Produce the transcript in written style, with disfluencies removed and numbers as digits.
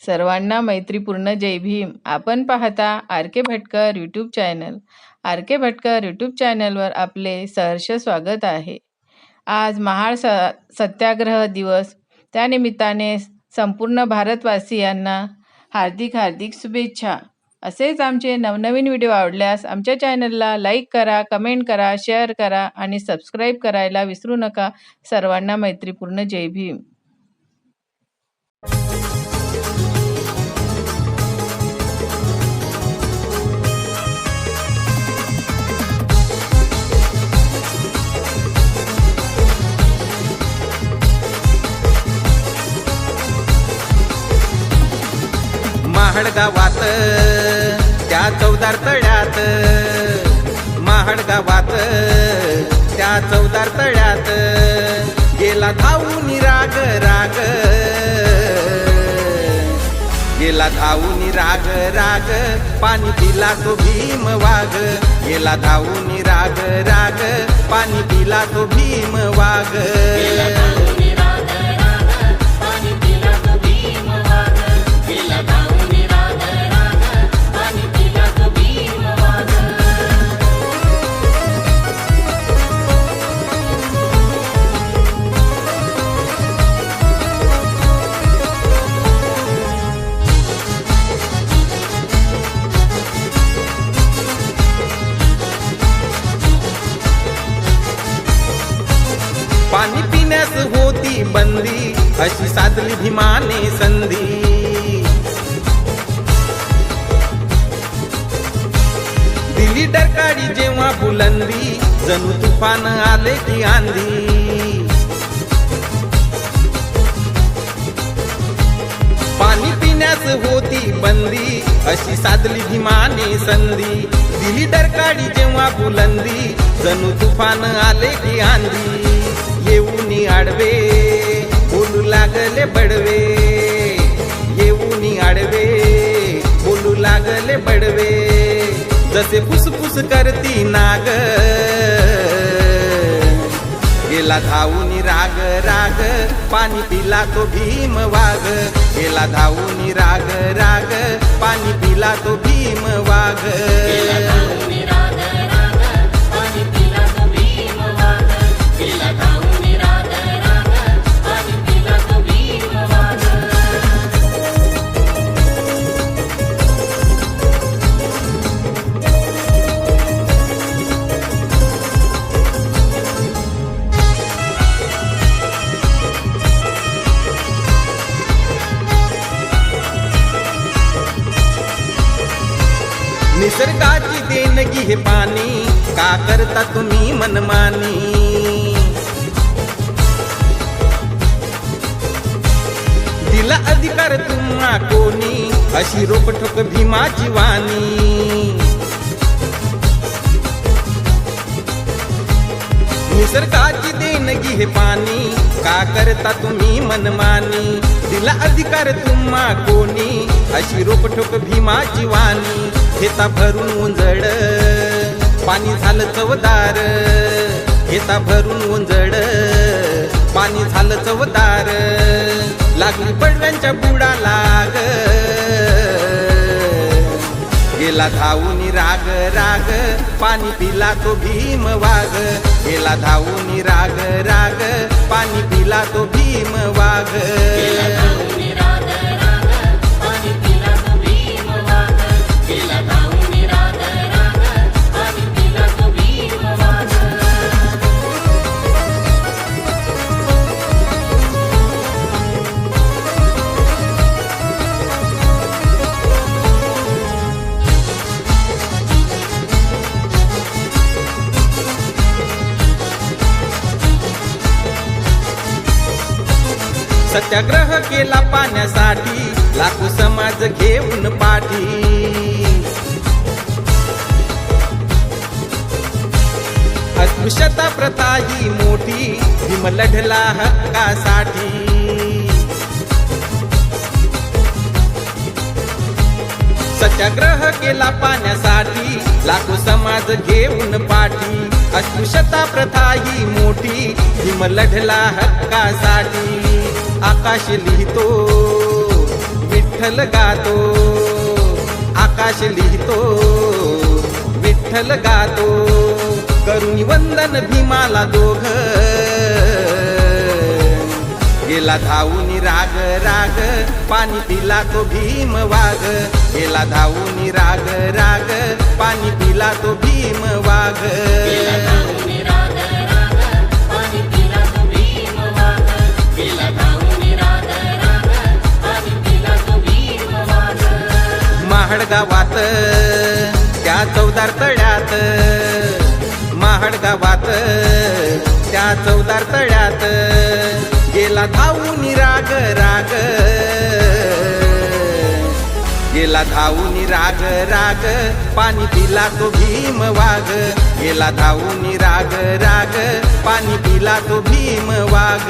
सर्वांना मैत्रीपूर्ण जय भीम. आपण पाहता आर के भटकर यूट्यूब चॅनल. आर के भटकर यूट्यूब चॅनलवर आपले सहर्ष स्वागत आहे. आज महाळ सत्याग्रह दिवस, त्यानिमित्ताने संपूर्ण भारतवासियांना हार्दिक हार्दिक शुभेच्छा. असेच आमचे नवनवीन व्हिडिओ आवडल्यास आमच्या चॅनलला लाईक करा, कमेंट करा, शेअर करा आणि सबस्क्राईब करायला विसरू नका. सर्वांना मैत्रीपूर्ण जय भीम. महाड गावात त्या चौदार तळ्यात, महाड गावात त्या चौदार तळ्यात गेला धावून राग राग, गेला धावून राग राग, पाणी पिला तो भीम वाघ. गेला धावून राग राग, पाणी पिला तो भीम वाघ. पाणी पिण्यास होती बंदी, अशी साधली भीमाने संधी. दिली डरकाळी जेव्हा बुलंदी, जणू तुफान आले की आंधी. पाणी पिण्यास होती बंदी, अशी साधली भीमाने संधी. दिली डरकाळी जेव्हा बुलंदी, जणू तुफान आले की आंधी. येऊनी आडवे बोलू लागले बडवे, येऊनी आडवे बोलू लागले बडवे. जसे फुसफुस करती नाग, गेला धावून राग राग, पाणी पिला तो भीम वाघ. गेला धावून राग राग, पाणी पिला तो भीम वाघ. निसर्गाची देणगी हे पाणी, का करता तुम्ही मनमानी. दिला अधिकार तुम्हा कोणी, अशी रोकठोक भीमाची वाणी. निसर्गाची देणगी हे पाणी, का करता तुम्ही मनमानी. दिला अधिकार तुम्हा कोणी, अशी रोकठोक भीमाची वाणी. घेता भरून उंजड पाणी झालं चवदार, घेता भरून उंजड पाणी झालं चवदार. लागली पडव्यांच्या बुडाला ग, गेला धावून राग राग, पाणी पिला तो भीम वाघ. गेला धावून राग राग, पाणी पिला तो भीम वाघ. सत्याग्रह केला पाण्यासाठी, लाखो समाज घेऊन पाठी. अस्पृश्यता प्रथा ही मोठी, भीम लढला हक्कासाठी. सत्याग्रह केला पाण्यासाठी, लाखो समाज घेऊन पाठी. अस्पृश्यता प्रथा ही मोठी, भीम लढला हक्कासाठी. आकाश लिहितो विठ्ठल गातो, आकाश लिहितो, विठ्ठल गातो, करुणी वंदन भीमाला दोघ, गेला धावून राग राग, पाणी पिला तो भीम वाघ, गेला धावून राग राग, पाणी पिला तो भीम वाघ, महाड गावात त्या चौदार तळ्यात, महाड गावात त्या चौदार तळ्यात, गेला धावून राग राग, गेला धावून राग राग, पाणी पिला तो भीम वाघ, गेला धावून राग राग, पाणी पिला तो भीम वाघ.